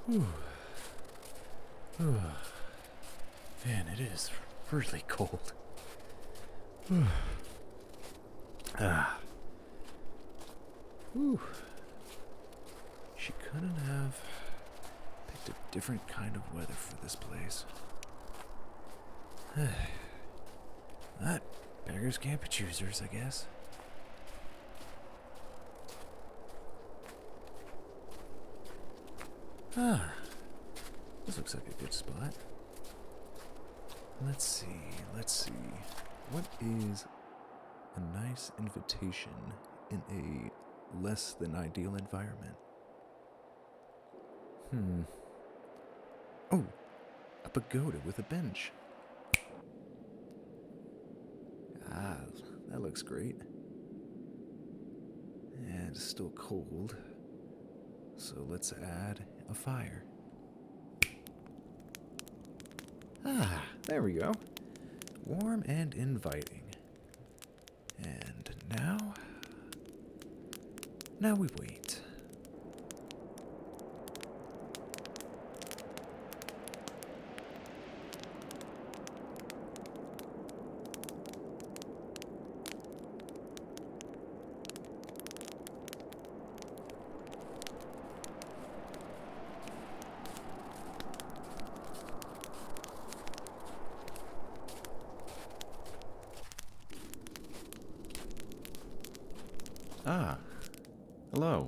Whew. Man, it is really cold. Ah. Whew. She couldn't have picked a different kind of weather for this place. That beggars can't be choosers, I guess. This looks like a good spot. Let's see. What is a nice invitation in a less than ideal environment? Oh, a pagoda with a bench. That looks great. And it's still cold, so let's add a fire. There we go. Warm and inviting. And now we wait. Hello.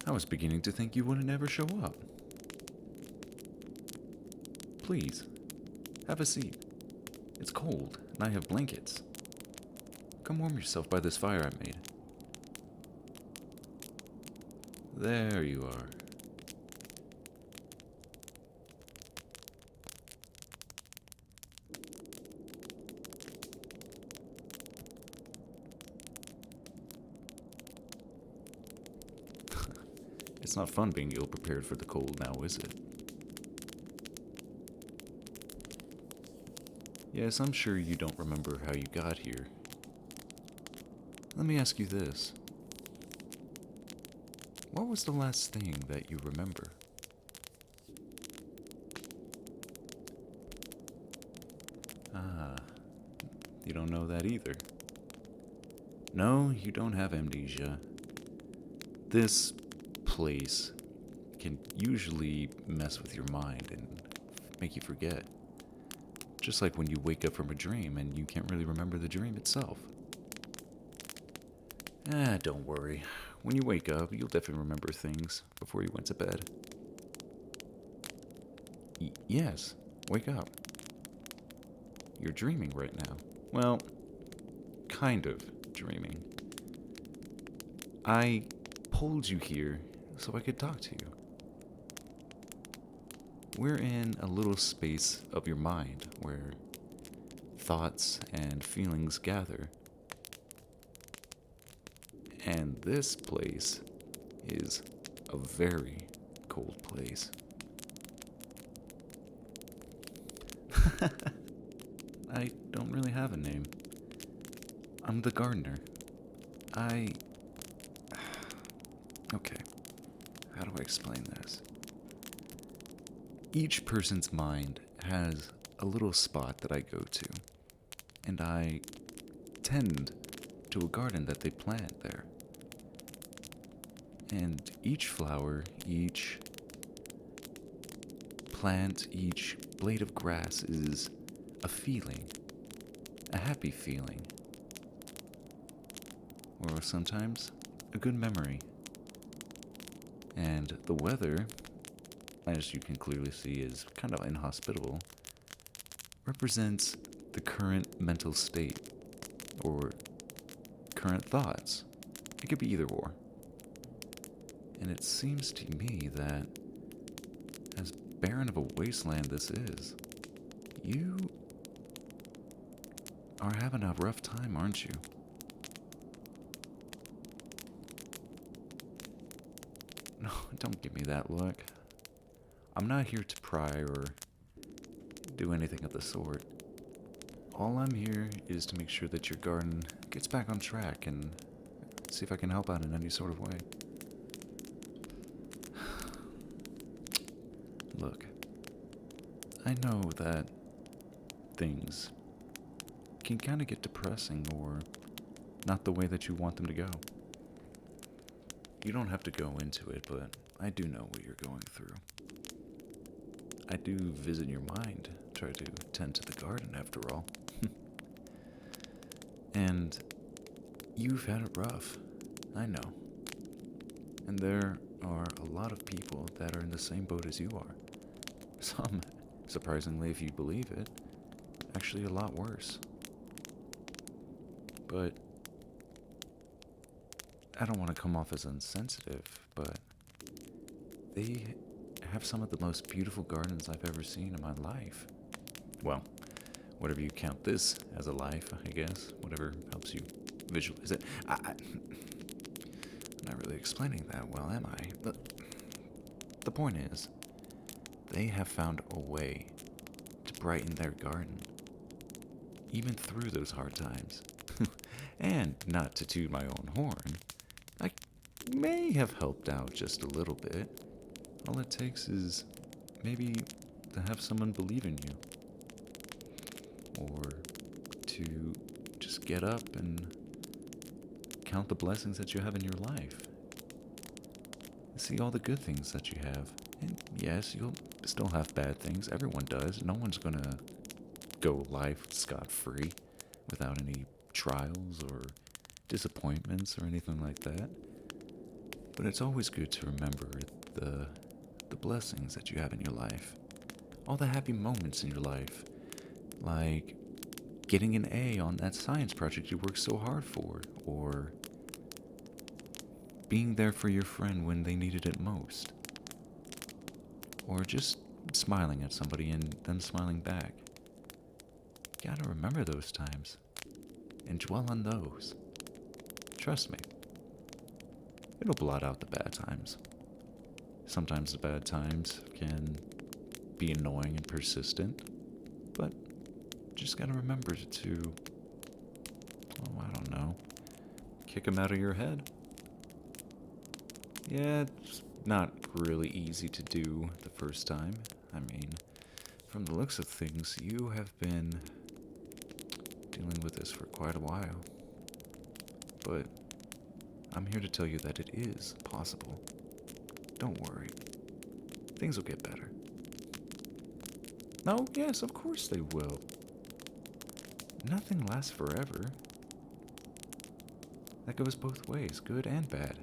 I was beginning to think you wouldn't ever show up. Please, have a seat. It's cold, and I have blankets. Come warm yourself by this fire I made. There you are. It's not fun being ill-prepared for the cold now, is it? Yes, I'm sure you don't remember how you got here. Let me ask you this. What was the last thing that you remember? You don't know that either. No, you don't have amnesia. This place can usually mess with your mind and make you forget. Just like when you wake up from a dream and you can't really remember the dream itself. Don't worry. When you wake up, you'll definitely remember things before you went to bed. Yes, wake up. You're dreaming right now. Well, kind of dreaming. I pulled you here so I could talk to you. We're in a little space of your mind where thoughts and feelings gather. And this place is a very cold place. I don't really have a name. I'm the gardener. Okay, how do I explain this? Each person's mind has a little spot that I go to, and I tend to a garden that they plant there. And each flower, each plant, each blade of grass is a feeling, a happy feeling, or sometimes a good memory. And the weather, as you can clearly see, is kind of inhospitable, represents the current mental state or current thoughts. It could be either or. And it seems to me that, as barren of a wasteland this is, you are having a rough time, aren't you? No, don't give me that look. I'm not here to pry or do anything of the sort. All I'm here is to make sure that your garden gets back on track and see if I can help out in any sort of way. Look, I know that things can kind of get depressing or not the way that you want them to go. You don't have to go into it, but I do know what you're going through. I do visit your mind, try to tend to the garden after all. And you've had it rough, I know. And there are a lot of people that are in the same boat as you are. Some, surprisingly, if you believe it, actually a lot worse. But I don't want to come off as insensitive, but they have some of the most beautiful gardens I've ever seen in my life. Well, whatever you count this as a life, I guess. Whatever helps you visualize it. I'm not really explaining that well, am I? But the point is, they have found a way to brighten their garden, even through those hard times. And not to toot my own horn, I may have helped out just a little bit. All it takes is maybe to have someone believe in you. Or to just get up and count the blessings that you have in your life. See all the good things that you have. And yes, you'll still have bad things. Everyone does. No one's gonna go life scot-free without any trials or disappointments or anything like that. But it's always good to remember the blessings that you have in your life. All the happy moments in your life. Like getting an A on that science project you worked so hard for, or being there for your friend when they needed it most, or just smiling at somebody and them smiling back. You gotta remember those times and dwell on those. Trust me, it'll blot out the bad times. Sometimes the bad times can be annoying and persistent, but just gotta remember to, I don't know, kick them out of your head. Yeah, it's not really easy to do the first time. I mean, from the looks of things, you have been dealing with this for quite a while. But I'm here to tell you that it is possible. Don't worry. Things will get better. Oh, yes, of course they will. Nothing lasts forever. That goes both ways, good and bad.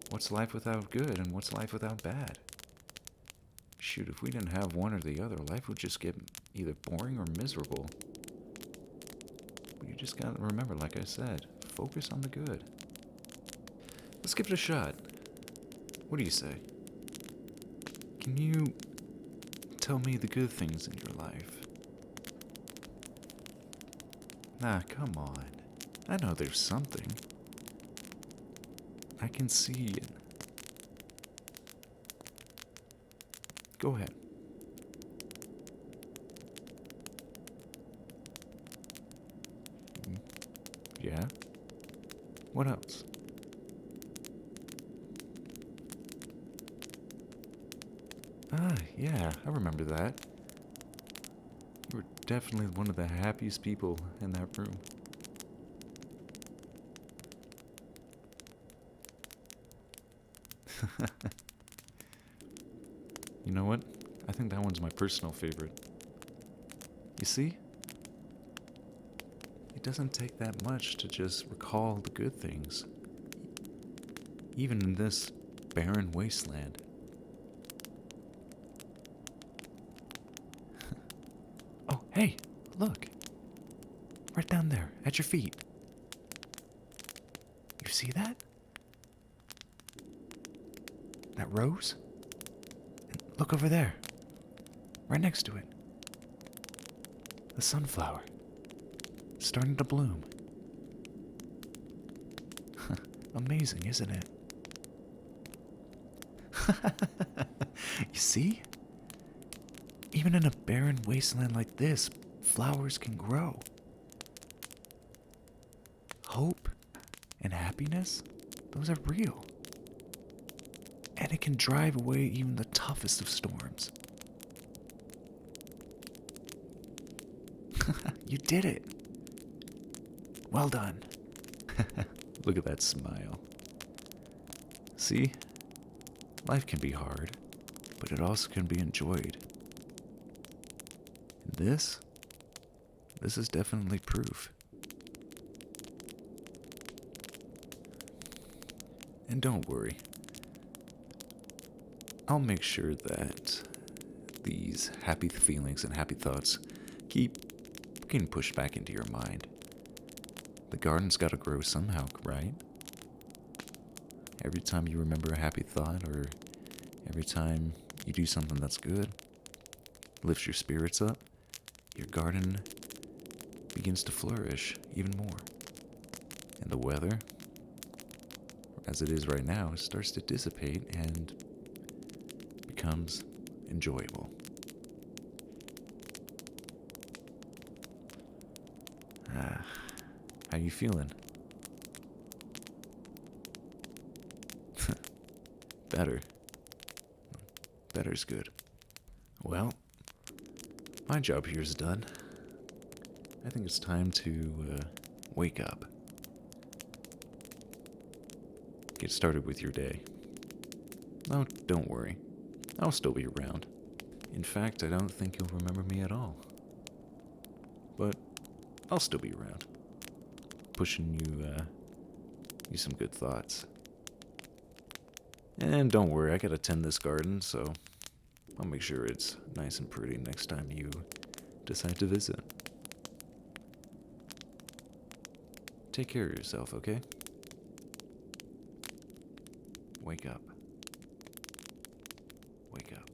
What's life without good, and what's life without bad? Shoot, if we didn't have one or the other, life would just get either boring or miserable. But you just gotta remember, like I said, focus on the good. Let's give it a shot. What do you say? Can you tell me the good things in your life? Ah, come on. I know there's something. I can see it. Go ahead. Yeah? What else? Ah, yeah, I remember that. You were definitely one of the happiest people in that room. You know what? I think that one's my personal favorite. You see? It doesn't take that much to just recall the good things. Even in this barren wasteland. Oh, hey, look. Right down there, at your feet. You see that? That rose? And look over there. Right next to it. The sunflower. Starting to bloom. Amazing, isn't it? You see? Even in a barren wasteland like this, flowers can grow. Hope and happiness, those are real. And it can drive away even the toughest of storms. You did it! Well done. Look at that smile. See? Life can be hard, but it also can be enjoyed. And this is definitely proof. And don't worry. I'll make sure that these happy feelings and happy thoughts keep getting pushed back into your mind. The garden's gotta grow somehow, right? Every time you remember a happy thought, or every time you do something that's good, lifts your spirits up, your garden begins to flourish even more. And the weather, as it is right now, starts to dissipate and becomes enjoyable. How you feeling? Better. Better's good. Well, my job here is done. I think it's time to wake up. Get started with your day. Oh, don't worry. I'll still be around. In fact, I don't think you'll remember me at all. But I'll still be around. Pushing you some good thoughts. And don't worry, I gotta tend this garden, so I'll make sure it's nice and pretty next time you decide to visit. Take care of yourself, okay? Wake up. Wake up.